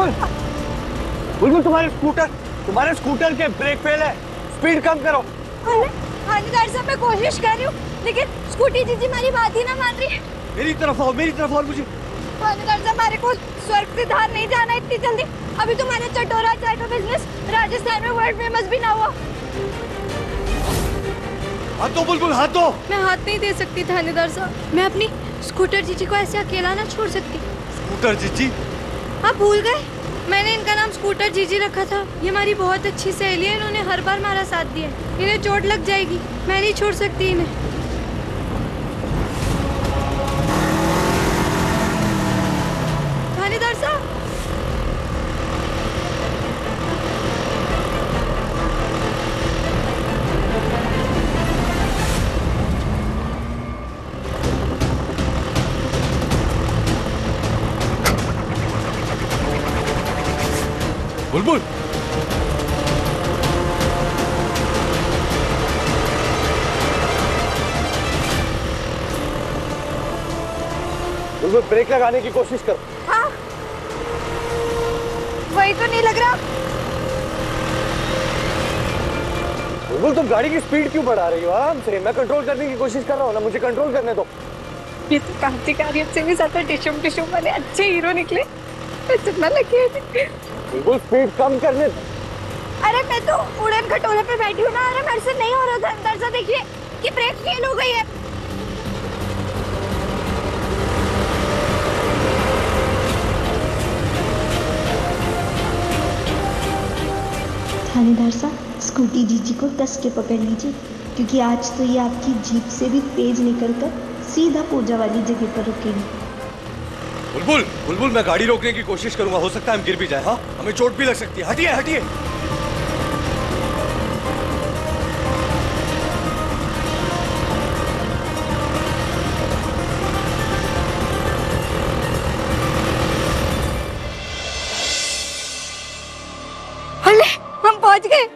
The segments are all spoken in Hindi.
बुलबुल, बुलबुल तुम्हारे स्कूटर के ब्रेक फेल है, स्पीड कम करो। थानेदार साहब मैं कोशिश कर रही हूँ, लेकिन स्कूटी जीजी हमारी बात ही ना मान रही है। मेरी तरफ आओ मुझे। थानेदार साहब हमारे को स्वर्ग से धार नहीं जाना इतनी जल्दी। अभी तुम्हारा चटोरा चाय का बिजनेस राजस्थान में वर्ल्ड फेमस भी ना हुआ। हाथ दो बुलबुल, हाथ दो। मैं हाथ नहीं दे सकती थानेदार साहब, मैं अपनी स्कूटर जीजी को ऐसे अकेला ना छोड़ सकती। स्कूटर जीजी? आप भूल गए, मैंने इनका नाम स्कूटर जीजी रखा था। ये हमारी बहुत अच्छी सहेली है, इन्होंने हर बार हमारा साथ दिया है। इन्हें चोट लग जाएगी, मैं नहीं छोड़ सकती इन्हें। थानेदार साहब, बुलबुल, बुलबुल ब्रेक लगाने की कोशिश करो। हाँ, वही तो नहीं लग रहा। बुलबुल तुम गाड़ी की स्पीड क्यों बढ़ा रही हो आराम से? मैं कंट्रोल करने की कोशिश कर रहा हूँ ना, मुझे कंट्रोल करने दो। ये तो कार्तिक आर्यन से भी ज्यादा टिशुम वाले अच्छे हीरो निकले। इतना लगे बुलबुल स्पीड कम करने दो। अरे मैं तो उड़न खटोले पे बैठी हूँ ना। अरे मेरे से नहीं हो रहा था। अंदर से देखिए कि ब्रेक फेल हो गई है। थानेदार साहब, स्कूटी जीजी को कस के पकड़ लीजिए, क्योंकि आज तो ये आपकी जीप से भी तेज निकलकर सीधा पूजा वाली जगह पर रुकेगी। बुलबुल, बुलबुल मैं गाड़ी रोकने की कोशिश करूंगा, हो सकता है हम गिर भी जाए। हाँ, हमें चोट भी लग सकती है। हटिए हटिए। अरे हम पहुंच गए।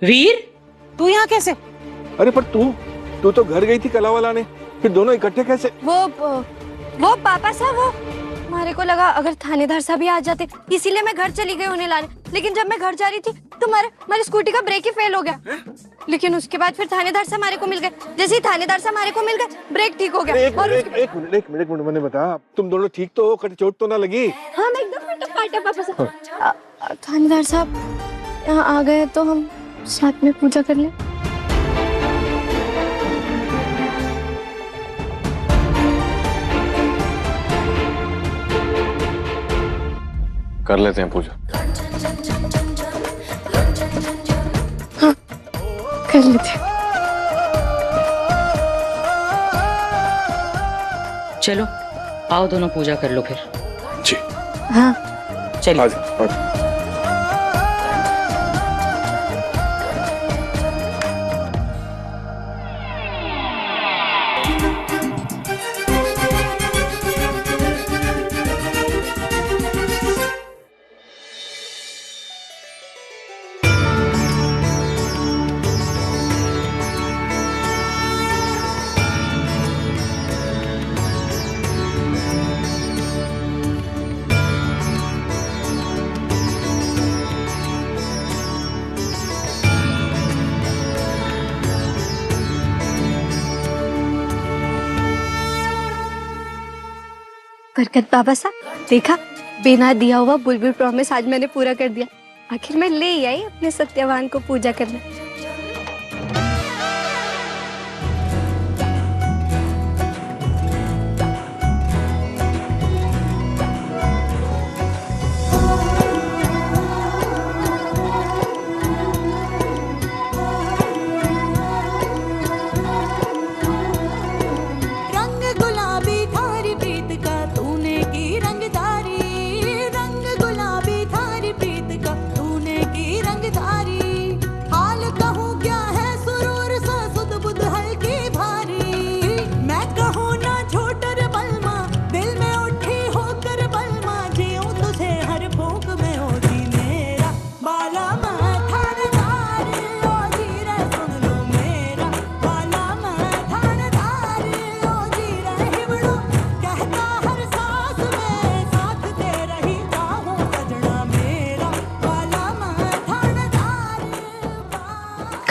वीर, तू यहाँ कैसे? अरे पर तू तो घर गई थी कलावा लाने, फिर दोनों इकट्ठे कैसे? वो पापा साहब, वो हमारे को लगा अगर थानेदार साहब भी आ जाते, इसीलिए मैं घर चली गई उन्हें लाने। लेकिन जब मैं घर जा रही थी तो हमारी स्कूटी का ब्रेक ही फेल हो गया। लेकिन उसके बाद फिर थानेदार साहब हमारे को मिल गए। जैसे ही थानेदार साहब हमारे को मिल गए, ब्रेक ठीक हो गया। एक मिनट मैंने बता, तुम दोनों ठीक तो हो? कहीं चोट तो ना लगी? हाँ, मैं एकदम फिट पापा साहब। थानेदार साहब यहाँ आ गए तो हम साथ में पूजा कर लें। कर लेते हैं पूजा। हाँ, कर लेते हैं। चलो आओ दोनों पूजा कर लो फिर। जी हाँ चलिए। बरकत बाबा साहब, देखा, बिना दिया हुआ बुलबुल प्रॉमिस आज मैंने पूरा कर दिया। आखिर मैं ले ही आई अपने सत्यवान को पूजा करने। रंग गुलाबी थारी प्रीत का तूने की रंगदारी, हाल का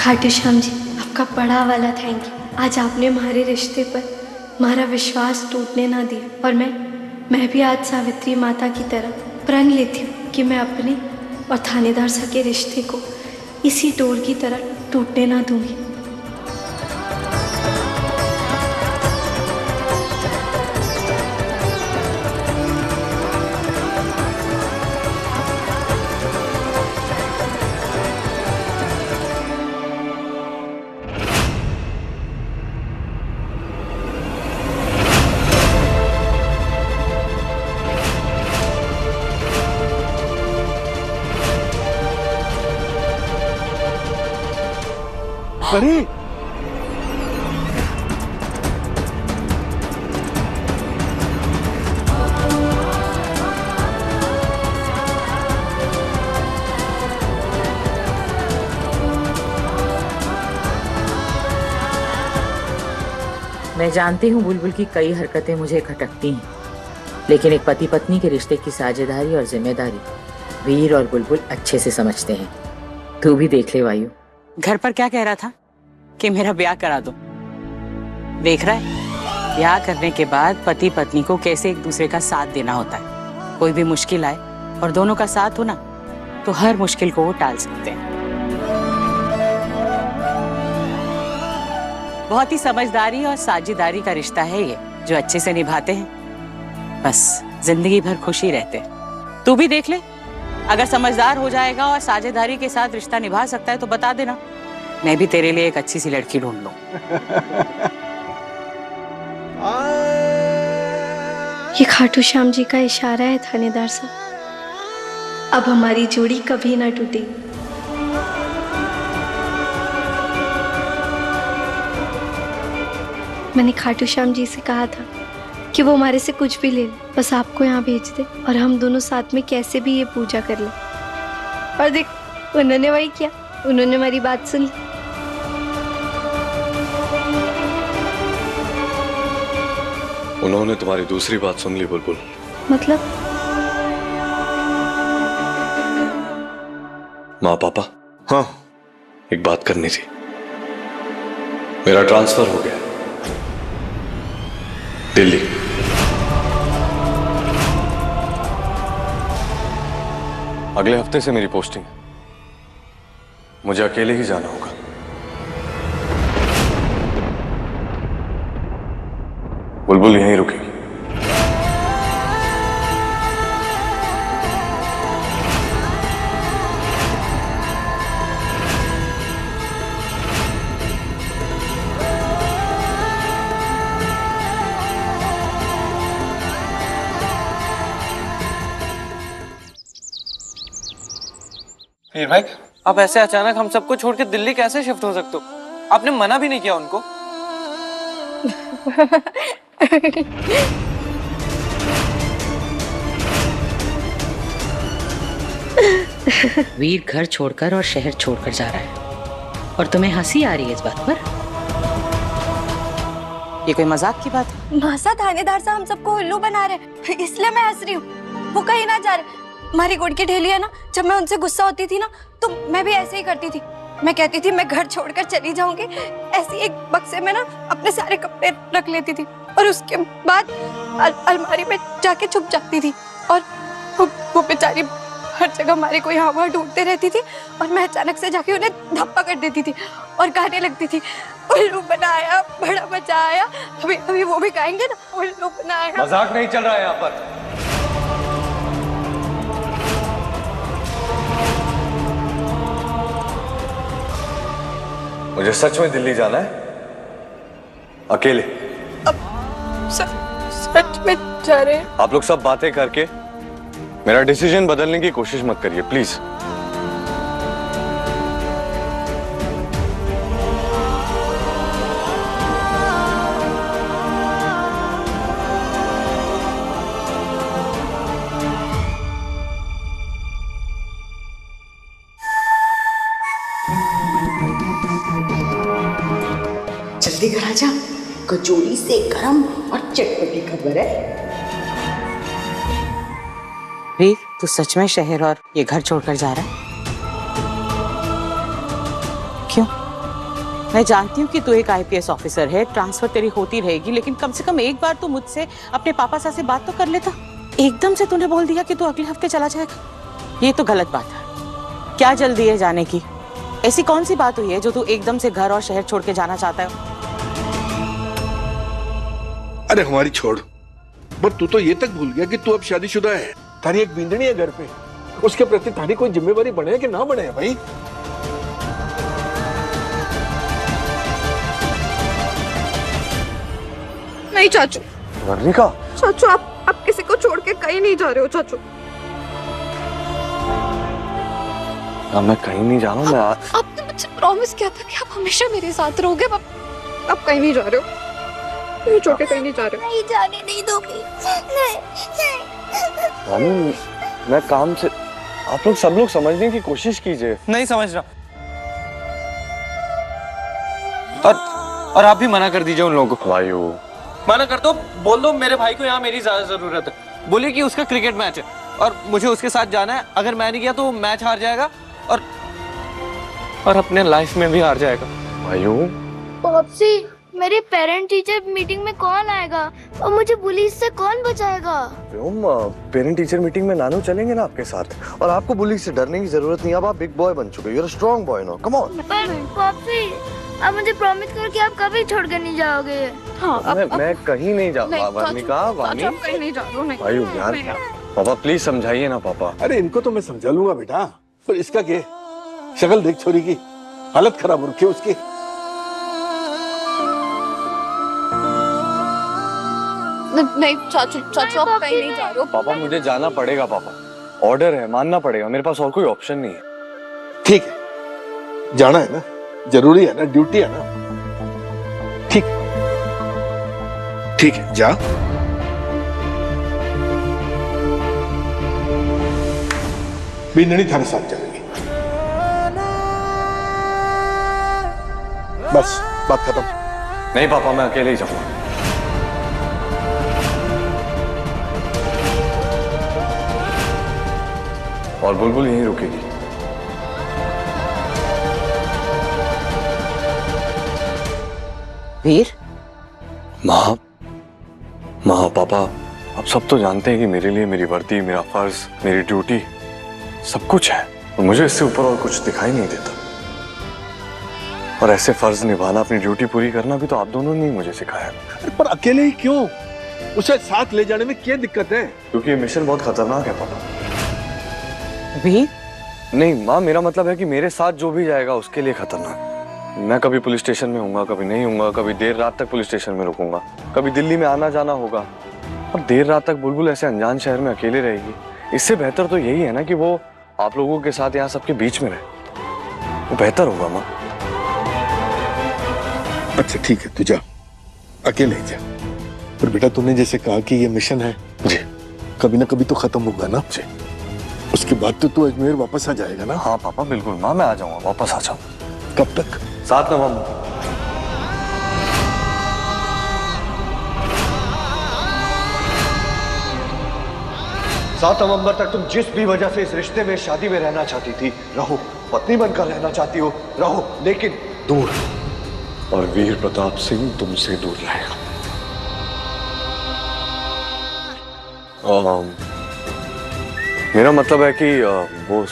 खाटू श्याम जी, आपका बड़ा वाला थैंक यू। आज आपने हमारे रिश्ते पर हमारा विश्वास टूटने ना दिया, और मैं भी आज सावित्री माता की तरह प्रण लेती हूँ कि मैं अपने और थानेदार सा के रिश्ते को इसी डोर की तरह टूटने ना दूंगी। अरे मैं जानती हूँ बुलबुल की कई हरकतें मुझे खटकती हैं, लेकिन एक पति पत्नी के रिश्ते की साझेदारी और जिम्मेदारी वीर और बुलबुल अच्छे से समझते हैं। तू भी देख ले वायु। घर पर क्या कह रहा था कि मेरा ब्याह करा दो। देख रहा है ब्याह करने के बाद पति पत्नी को कैसे एक दूसरे का साथ देना होता है। कोई भी मुश्किल आए और दोनों का साथ हो ना, तो हर मुश्किल को वो टाल सकते हैं। बहुत ही समझदारी और साझेदारी का रिश्ता है ये, जो अच्छे से निभाते हैं बस जिंदगी भर खुशी रहते हैं। तू भी देख ले, अगर समझदार हो जाएगा और साझेदारी के साथ रिश्ता निभा सकता है तो बता देना, मैं भी तेरे लिए एक अच्छी सी लड़की ढूंढ लूं। ये खाटू श्याम जी का इशारा है थानेदार साहब, अब हमारी जोड़ी कभी ना टूटेगी। मैंने खाटू श्याम जी से कहा था कि वो हमारे से कुछ भी ले ले, बस आपको यहाँ भेज दे और हम दोनों साथ में कैसे भी ये पूजा कर ले। और देख उन्होंने वही किया, उन्होंने हमारी बात सुन ली। उन्होंने तुम्हारी दूसरी बात सुन ली बुलबुल। मतलब? माँ पापा, हाँ एक बात करनी थी। मेरा ट्रांसफर हो गया दिल्ली। अगले हफ्ते से मेरी पोस्टिंग, मुझे अकेले ही जाना होगा। बुलबुल यहीं रुकेगी। वीर भाई, आप ऐसे अचानक हम सबको छोड़ के दिल्ली कैसे शिफ्ट हो सकते हो? आपने मना भी नहीं किया उनको। वीर घर छोड़कर और शहर छोड़कर जा रहा है और तुम्हें हंसी आ रही है इस बात पर? ये कोई मजाक की बात है? मासा थानेदार साहब हम सबको उल्लू बना रहे, इसलिए मैं हंस रही हूँ। वो कहीं ना जा रहे। हमारी गुड़ की ढेली है ना, जब मैं उनसे गुस्सा होती थी ना तो मैं भी ऐसे ही करती थी। मैं कहती थी मैं घर छोड़कर चली जाऊंगी, ऐसी एक बक्से में ना अपने सारे कपड़े रख लेती थी और उसके बाद अलमारी में जाके छुप जाती थी। और वो बेचारी हर जगह हमारे को यहाँ वहाँ ढूंढते रहती थी और मैं अचानक से जाके उन्हें धप्पा कर देती थी और गाने लगती थी, उल्लू बनाया, बड़ा मजा आया। अभी वो भी गाएंगे ना, उल्लू बनाया। मजाक नहीं चल रहा है यहाँ पर। मुझे सच में दिल्ली जाना है, अकेले। अब सच में जा रहे हैं? आप लोग सब बातें करके मेरा डिसीजन बदलने की कोशिश मत करिए प्लीज। जल्दी घर आजा, कचौड़ी से गरम और चटपटी खबर है। वीर, तू सच में शहर और ये घर छोड़कर जा रहा है? क्यों? मैं जानती हूँ कि तू एक आईपीएस ऑफिसर है, ट्रांसफर तेरी होती रहेगी, लेकिन कम से कम एक बार तू मुझसे अपने पापा साहब से बात तो कर लेता। एकदम से तूने बोल दिया कि तू अगले हफ्ते चला जाएगा। ये तो गलत बात है। क्या जल्दी है जाने की? ऐसी कौन सी बात हुई है जो तू एकदम से घर और शहर छोड़ के जाना चाहता है? अरे हमारी छोड़, पर तू तो ये तक भूल गया कि तू अब शादीशुदा है। तारी एक बींदनी है घर पे, उसके प्रति तारी कोई जिम्मेवारी बने कि ना बने भाई। नहीं चाचू, वर्णिका, चाचू आप किसी को छोड़ के कहीं नहीं जा रहे हो चाचू। मैं कहीं नहीं जा रहा हूँ। आपने मुझसे प्रॉमिस किया था कि आप हमेशा मेरे साथ रहोगे। आप कहीं नहीं जा रहे हो, मुझे छोड़ के कहीं नहीं जा रहे हो। नहीं जाने नहीं दोगी। नहीं। मैं काम से, आप लोग सब लोग समझने की कोशिश कीजिए। नहीं समझ रहा। और आप भी मना कर दीजिए उन लोगों को। वायु, मना कर दो, बोल दो मेरे भाई को यहाँ मेरी ज्यादा जरूरत है। बोलिए कि उसका क्रिकेट मैच है और मुझे उसके साथ जाना है। अगर मैं नहीं गया तो मैच हार जाएगा और अपने लाइफ में भी हार जाएगा। वायु, पॉप्सी, मेरे पेरेंट टीचर मीटिंग में कौन आएगा और मुझे पुलिस से कौन बचाएगा? पेरेंट टीचर मीटिंग में नानू चलेंगे ना आपके साथ, और आपको बुली से डरने की जरूरत नहीं। अब आप बिग बॉय बन चुके हो, you are a strong boy now, come on. पर पॉप्सी, आप मुझे प्रॉमिस करो कि आप कभी छोड़ कर नहीं जाओगे। हाँ, मैं कहीं नहीं जाऊंगा। वर्णिका, वाणी, आप कहीं नहीं जा रहे हो। नहीं वायु यार, पापा प्लीज समझाइए ना पापा। अरे इनको तो मैं समझा लूंगा बेटा, पर इसका क्या? शक्ल देख छोरी की, हालत खराब हो रखी है उसकी। नहीं चाचू आप कहीं नहीं जा रहे हो। पापा मुझे जाना पड़ेगा पापा, ऑर्डर है, मानना पड़ेगा, मेरे पास और कोई ऑप्शन नहीं है। ठीक है, जाना है ना, जरूरी है ना, ड्यूटी है ना। ठीक ठीक है, जा। बिंदनी थारे साथ चलेगी। बस बात खत्म। नहीं पापा, मैं अकेले ही जाऊंगा। और बुलबुल यहीं रुकेगी। वीर, माँ पापा, आप सब तो जानते हैं कि मेरे लिए मेरी वर्दी, मेरा फर्ज, मेरी ड्यूटी सब कुछ है, और मुझे इससे ऊपर और कुछ दिखाई नहीं देता। और ऐसे फर्ज निभाना, अपनी ड्यूटी पूरी करना भी तो आप दोनों ने ही मुझे सिखाया। पर अकेले ही क्यों? उसे साथ ले जाने में क्या दिक्कत है? क्योंकि ये मिशन बहुत खतरनाक है पापा। वीर, नहीं माँ, मेरा मतलब है कि मेरे साथ जो भी जाएगा उसके लिए खतरनाक। मैं कभी पुलिस स्टेशन में हूँगा, कभी नहीं हूँगा, कभी देर रात तक पुलिस स्टेशन में रुकूंगा, कभी दिल्ली में आना जाना होगा, और देर रात तक बुलबुल ऐसे अनजान शहर में अकेले रहेगी। इससे बेहतर तो यही है ना कि वो आप लोगों के साथ यहाँ सबके बीच में रहे, वो बेहतर होगा माँ। अच्छा ठीक है, तू जा, अकेले ही जा। पर बेटा तूने जैसे कहा कि ये मिशन है जी, कभी ना कभी तो खत्म होगा ना जी। उसके बाद तो तू अजमेर वापस आ जाएगा ना? हाँ पापा बिल्कुल माँ, मैं आ जाऊंगा, वापस आ जाऊंगा। कब तक? 7 नवंबर। तक तुम जिस भी वजह से इस रिश्ते में, शादी में रहना चाहती थी, रहो। पत्नी बनकर रहना चाहती हो, रहो, लेकिन दूर। और वीर प्रताप सिंह तुमसे दूर रहेगा। मेरा मतलब है कि वो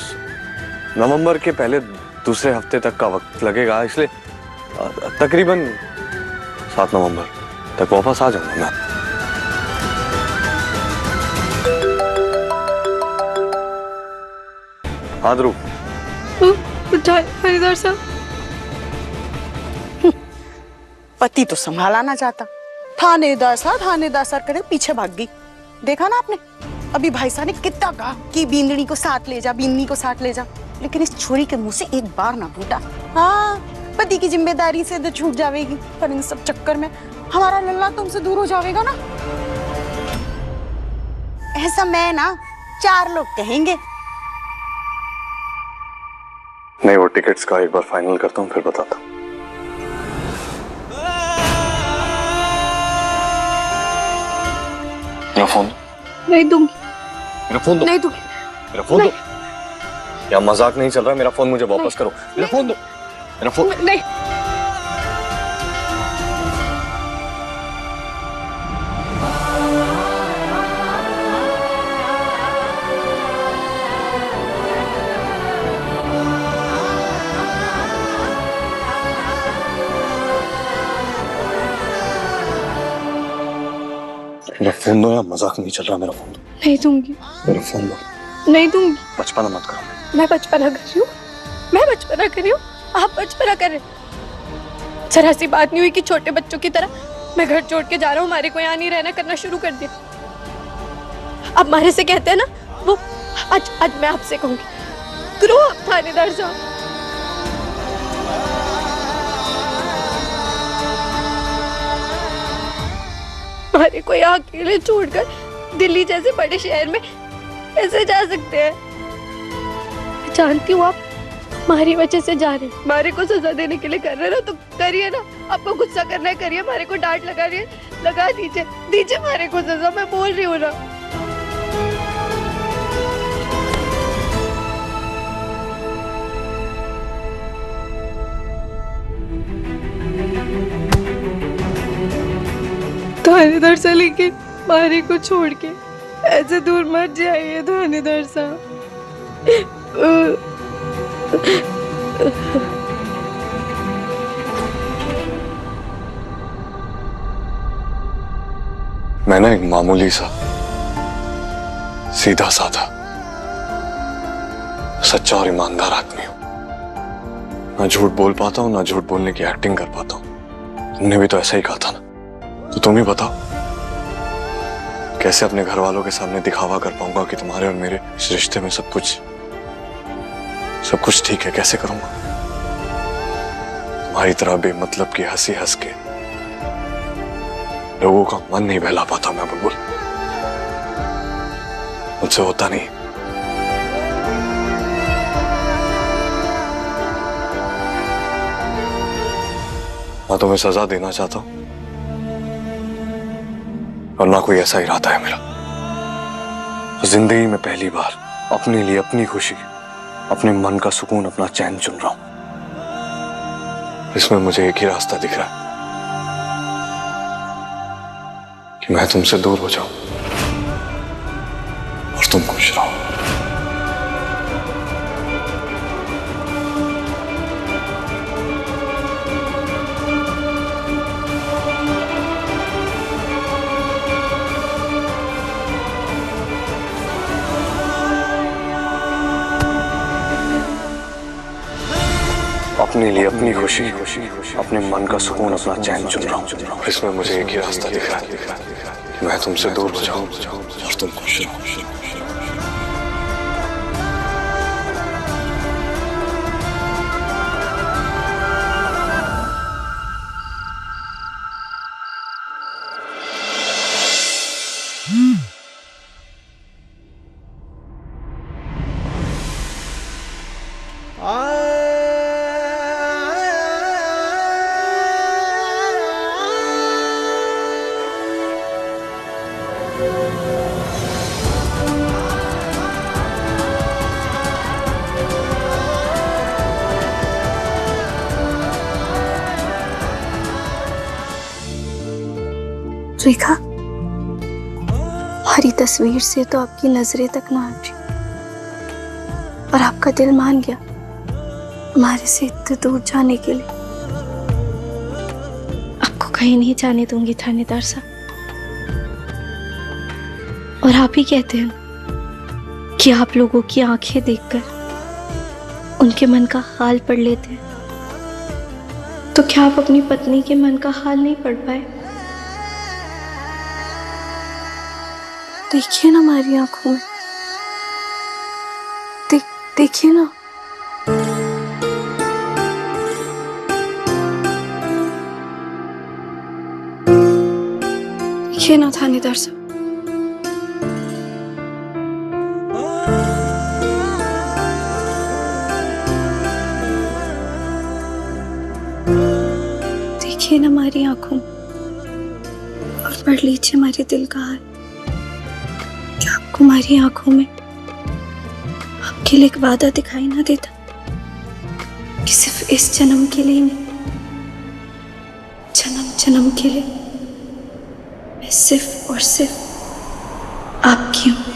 नवंबर के पहले दूसरे हफ्ते तक का वक्त लगेगा, इसलिए तकरीबन 7 नवंबर तक वापस आ जाऊंगा मैं। हाँ ध्रुव, हरिद्वार साहब, पति तो संभाला ना जाता, थानेदार साहब करे पीछे भाग गई। देखा ना आपने, अभी भाई साहब ने कितना कहा कि बिंदनी को साथ ले जा, बिंदनी को साथ ले जा, लेकिन इस छोरी के मुंह से एक बार ना फूटा। हाँ, पति की जिम्मेदारी से तो छूट जाएगी, पर इन सब चक्कर में हमारा लल्ला तुमसे दूर हो जाएगा ना। ऐसा मैं ना 4 लोग कहेंगे। नहीं, वो टिकट्स का एक बार फाइनल करता हूँ, फिर बताता हूँ। मेरा फोन नहीं दूंगी। मेरा फोन दो। नहीं दूंगी। मेरा फोन दो। या मजाक नहीं चल रहा, मेरा फोन मुझे वापस करो। मेरा फोन दो। मेरा फोन नहीं। मेरा फोन दो, या मजाक नहीं चल रहा, मेरा फोन दो। नहीं दूंगी। मेरा फोन दो। नहीं दूंगी। बचपना मत करो। मैं बचपना कर रही हूँ? मैं बचपना कर रही हूँ? आप बचपना कर रहे हैं? जरा सी बात नहीं हुई कि छोटे बच्चों की तरह मैं घर छोड़ के जा रहा हूँ, हमारे को यहाँ नहीं रहना करना शुरू कर दिया। अब हमारे से कहते हैं ना वो, आज मैं आपसे कहूंगी, ग्रो अप थानेदार साहब। हमारे को यहाँ अकेले छोड़कर दिल्ली जैसे बड़े शहर में कैसे जा सकते हैं? मैं जानती हूँ आप हमारी वजह से जा रहे हैं, हमारे को सजा देने के लिए कर रहे हैं ना, तो करिए ना। आपको गुस्सा करना है करिए, हमारे को डांट लगा रही है लगा दीजिए हमारे को सजा। मैं बोल रही हूँ ना। थानेदार साहब, लेकिन मारे को छोड़ के ऐसे दूर मत जाइए थानेदार साहब। मैं ना एक मामूली सा सीधा साधा सच्चा और ईमानदार आदमी हूं। ना झूठ बोल पाता हूं, ना झूठ बोलने की एक्टिंग कर पाता हूं। तुमने भी तो ऐसा ही कहा था ना, तो तुम ही बताओ कैसे अपने घर वालों के सामने दिखावा कर पाऊंगा कि तुम्हारे और मेरे इस रिश्ते में सब कुछ ठीक है? कैसे करूंगा? तुम्हारी तरह बेमतलब की हंसी हंस के लोगों का मन नहीं बहला पाता मैं बुलबुल, मुझसे होता नहीं। मैं तुम्हें सजा देना चाहता हूं और ना कोई ऐसा इरादा है मेरा। जिंदगी में पहली बार अपने लिए अपनी खुशी, अपने मन का सुकून, अपना चैन चुन रहा हूं। इसमें मुझे एक ही रास्ता दिख रहा है कि मैं तुमसे दूर हो जाऊं और तुम खुश रहो। अपने लिए अपनी खुशी, अपने मन का सुकून, अपना चैन चुन रहा हूं। इसमें मुझे एक ही रास्ता दिख रहा है कि मैं तुमसे दूर हो जाऊं और तुम खुश रहो। रेखा, हमारी तस्वीर से तो आपकी नजरें तक ना हटी और आपका दिल मान गया हमारे से इतने दूर जाने के लिए। आपको कहीं नहीं जाने दूंगी थानेदार साहब। और आप ही कहते हैं कि आप लोगों की आंखें देखकर उनके मन का हाल पढ़ लेते हैं, तो क्या आप अपनी पत्नी के मन का हाल नहीं पढ़ पाए? देखिए ना हमारी आंखों में, देखिए ना। देखिए ना थानेदार साहब। देखिए ना हमारी आंखों में और पढ़ लीजिए हमारे दिल का हाल। हमारी आंखों में आपके लिए एक वादा दिखाई ना देता कि सिर्फ इस जन्म के लिए नहीं, जन्म जन्म के लिए मैं सिर्फ और सिर्फ आपकी हूँ।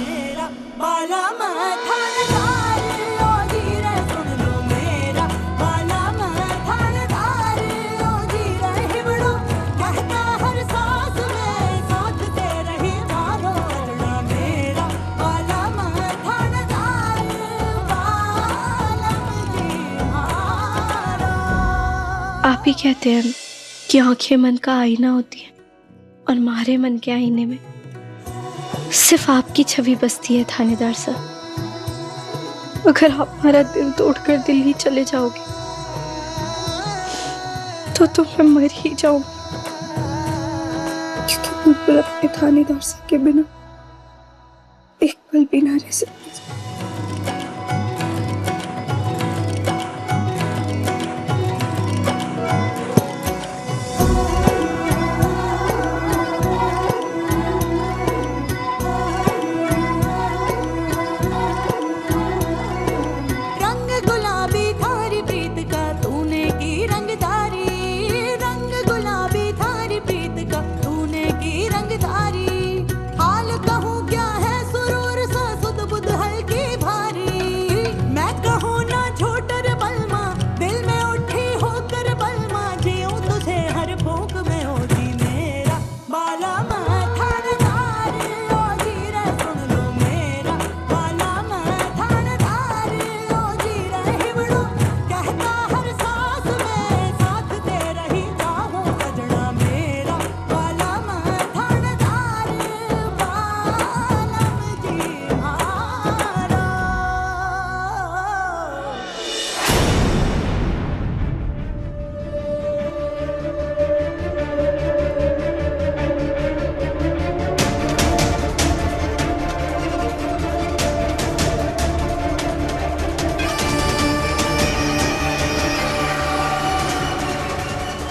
ही कहते हैं कि आंखें मन का आईना होती है और हमारे मन के आईने में सिर्फ आपकी छवि बसती है थानेदार साहब। अगर आप हमारा दिल तोड़कर दिल्ली चले जाओगे तो मैं मर ही जाऊंगी, क्योंकि बुलबुल अपने थानेदार साहब के बिना एक पल भी ना रह सकती।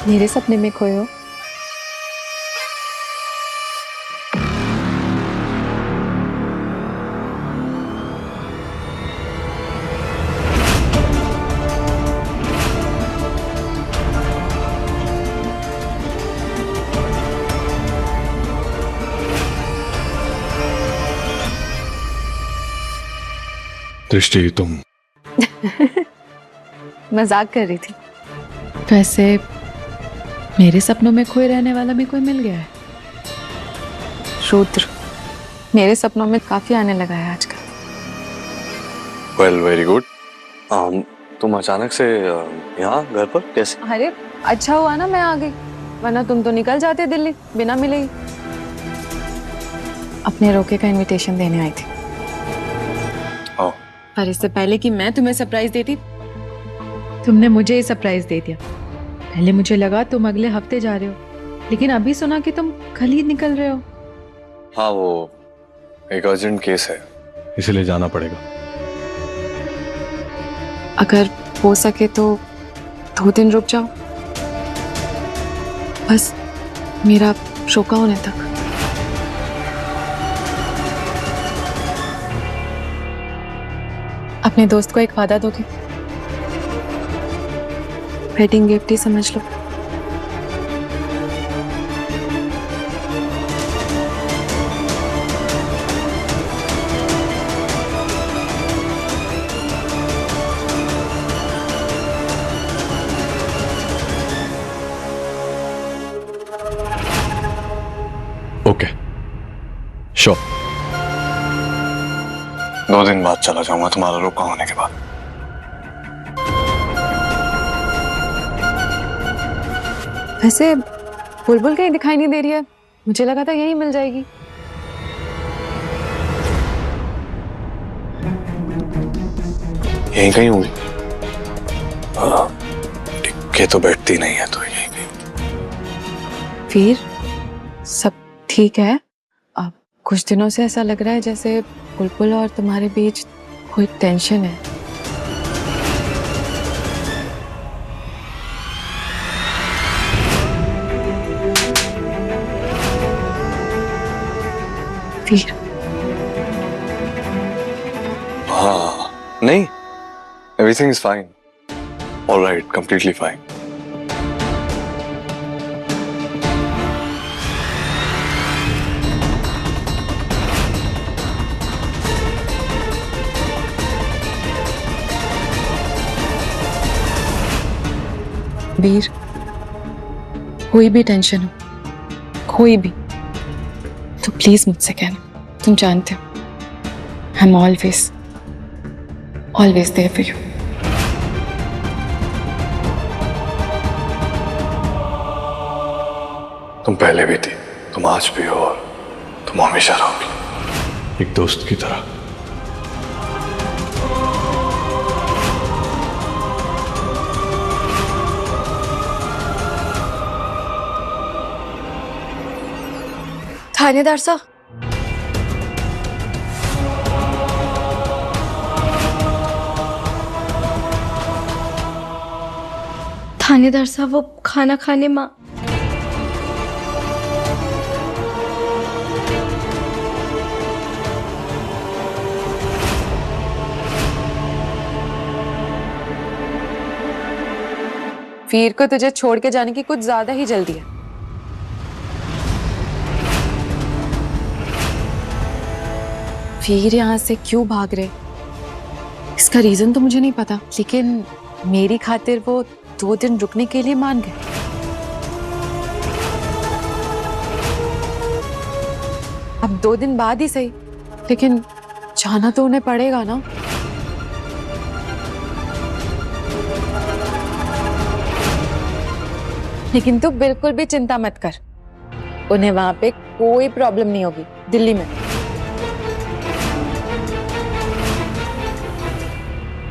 मेरे सपने में खोए हो? दृष्टि, तुम मजाक कर रही थी। वैसे मेरे सपनों में खोए रहने वाला भी कोई मिल गया है। रुद्र मेरे सपनों में काफी आने लगा है आजकल। Well, very good. तुम अचानक से यहाँ घर पर कैसे? अरे अच्छा हुआ ना मैं आ गई, वरना तुम तो निकल जाते दिल्ली बिना मिले ही। अपने रोके का इनविटेशन देने आई थी। पर इससे पहले कि मैं तुम्हें सरप्राइज देती, तुमने मुझे ही सरप्राइज दे दिया। पहले मुझे लगा तुम अगले हफ्ते जा रहे हो, लेकिन अभी सुना कि तुम कल ही निकल रहे हो। हाँ, वो एक अर्जेंट केस है, इसलिए जाना पड़ेगा। अगर हो सके तो 2 दिन रुक जाओ, बस मेरा शोका होने तक। अपने दोस्त को एक वादा दोगे? वेडिंग गिफ्ट ही समझ लो। Okay, sure. 2 दिन बाद चला जाऊंगा तुम्हारा रोका होने के बाद। वैसे बुलबुल कहीं दिखाई नहीं दे रही है, मुझे लगा था यही मिल जाएगी। यहीं कहीं होगी, टिके तो बैठती नहीं है, तो यहीं कहीं। फिर सब ठीक है? अब कुछ दिनों से ऐसा लग रहा है जैसे बुलबुल और तुम्हारे बीच कोई टेंशन है। फिर हाँ, नहीं, everything is fine, alright, completely fine. Veer, कोई भी टेंशन हो, कोई भी, तो प्लीज मुझसे कहना। तुम जानते हो I am always there for you. तुम पहले भी थी, तुम आज भी हो और तुम हमेशा रहोगी, एक दोस्त की तरह। थानेदार साहब, थानेदार साहब वो खाना खाने माँ। वीर को तुझे छोड़ के जाने की कुछ ज्यादा ही जल्दी है। वीर यहाँ से क्यों भाग रहे, इसका रीजन तो मुझे नहीं पता, लेकिन मेरी खातिर वो 2 दिन रुकने के लिए मान गए। अब 2 दिन बाद ही सही, लेकिन जाना तो उन्हें पड़ेगा ना। लेकिन तू बिल्कुल भी चिंता मत कर, उन्हें वहां पे कोई प्रॉब्लम नहीं होगी दिल्ली में।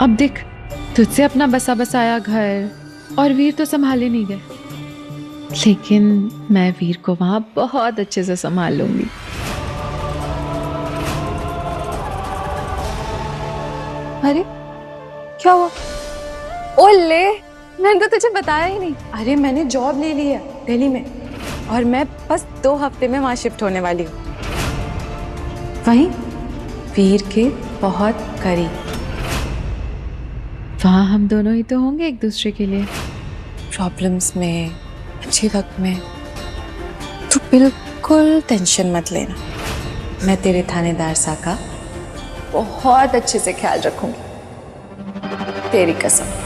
अब देख, तुझसे अपना बसा बसाया घर और वीर तो संभाले नहीं गए, लेकिन मैं वीर को वहां बहुत अच्छे से संभाल लूंगी। अरे क्या हुआ? ओले, मैंने तो तुझे बताया ही नहीं। अरे मैंने जॉब ले ली है दिल्ली में और मैं बस 2 हफ्ते में वहां शिफ्ट होने वाली हूँ, वहीं वीर के बहुत करीब। वहाँ हम दोनों ही तो होंगे एक दूसरे के लिए, प्रॉब्लम्स में, अच्छे वक्त में। तू बिल्कुल टेंशन मत लेना, मैं तेरे थानेदार सा का बहुत अच्छे से ख्याल रखूंगी, तेरी कसम।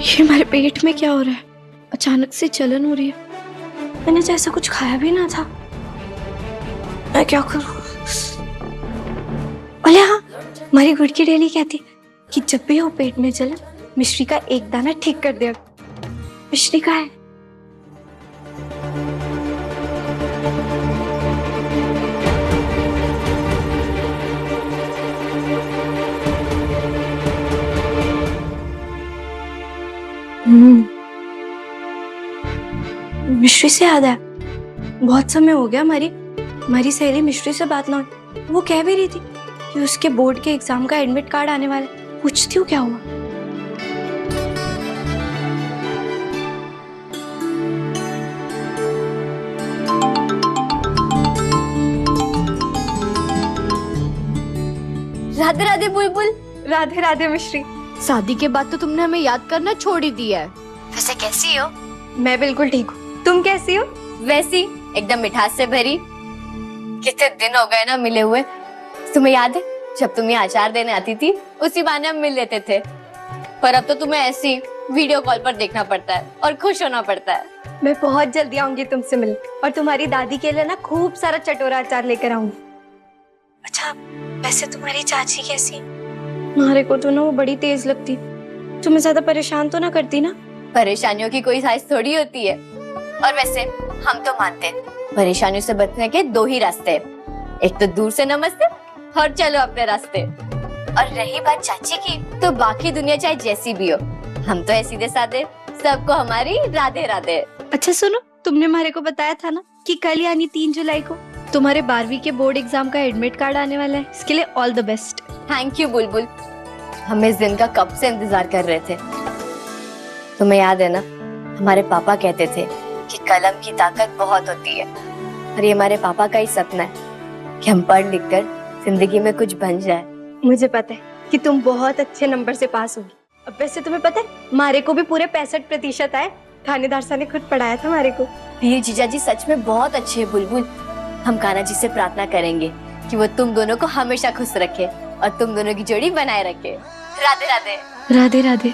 ये हमारे पेट में क्या हो रहा है? अचानक से जलन हो रही है। मैंने तो ऐसा कुछ खाया भी ना था। मैं क्या करूं? अरे हाँ, हमारी गुड़ की डेली कहती कि जब भी हो पेट में जलन, मिश्री का एक दाना ठीक कर दिया। मिश्री का है। मिश्री से याद है, बहुत समय हो गया हमारी सहेली मिश्री से बात ना हुई। वो कह भी रही थी कि उसके बोर्ड के एग्जाम का एडमिट कार्ड आने वाला है। पूछती हूँ क्या हुआ। राधे राधे बुलबुल। राधे राधे मिश्री। शादी के बाद तो तुमने हमें याद करना छोड़ ही दिया है। वैसे कैसी हो? मैं बिल्कुल ठीक हूँ। तुम कैसी हो? वैसी, एकदम मिठास से भरी। कितने दिन हो गए ना मिले हुए। तुम्हें याद है जब तुम ये अचार देने आती थी, उसी बहाने हम मिल लेते थे। पर अब तो तुम्हें ऐसी वीडियो कॉल पर देखना पड़ता है और खुश होना पड़ता है। मैं बहुत जल्दी आऊंगी तुमसे मिलने, और तुम्हारी दादी के लिए ना खूब सारा चटोरा अचार लेकर आऊंगी। अच्छा, वैसे तुम्हारी चाची कैसी? हमारे को तो ना वो बड़ी तेज लगती। तुम्हें ज्यादा परेशान तो ना करती ना? परेशानियों की कोई साइज थोड़ी होती है। और वैसे हम तो मानते हैं परेशानियों से बचने के 2 ही रास्ते हैं, एक तो दूर से नमस्ते और चलो अपने रास्ते। और रही बात चाची की, तो बाकी दुनिया चाहे जैसी भी हो, हम तो है सीधे साधे, सबको हमारी राधे राधे। अच्छा सुनो, तुमने हमारे को बताया था ना कि कल यानी 3 जुलाई को तुम्हारे 12वीं के बोर्ड एग्जाम का एडमिट कार्ड आने वाला है। इसके लिए all the best. Thank you बुलबुल, हम इस दिन का कब से इंतजार कर रहे थे। तुम्हें याद है ना, हमारे पापा कहते थे कि कलम की ताकत बहुत होती है, और ये हमारे पापा का ही सपना है कि हम पढ़ लिख कर जिंदगी में कुछ बन जाए। मुझे पता है कि तुम बहुत अच्छे नंबर से पास होगी। अब वैसे तुम्हें पता है मारे को भी पूरे 65% आए। थानेदार साहब ने खुद पढ़ाया था मारे को। वीर जीजा जी सच में बहुत अच्छे हैं बुलबुल। हम कान्हा जी से प्रार्थना करेंगे कि वो तुम दोनों को हमेशा खुश रखे और तुम दोनों की जोड़ी बनाए रखे। राधे राधे। राधे राधे।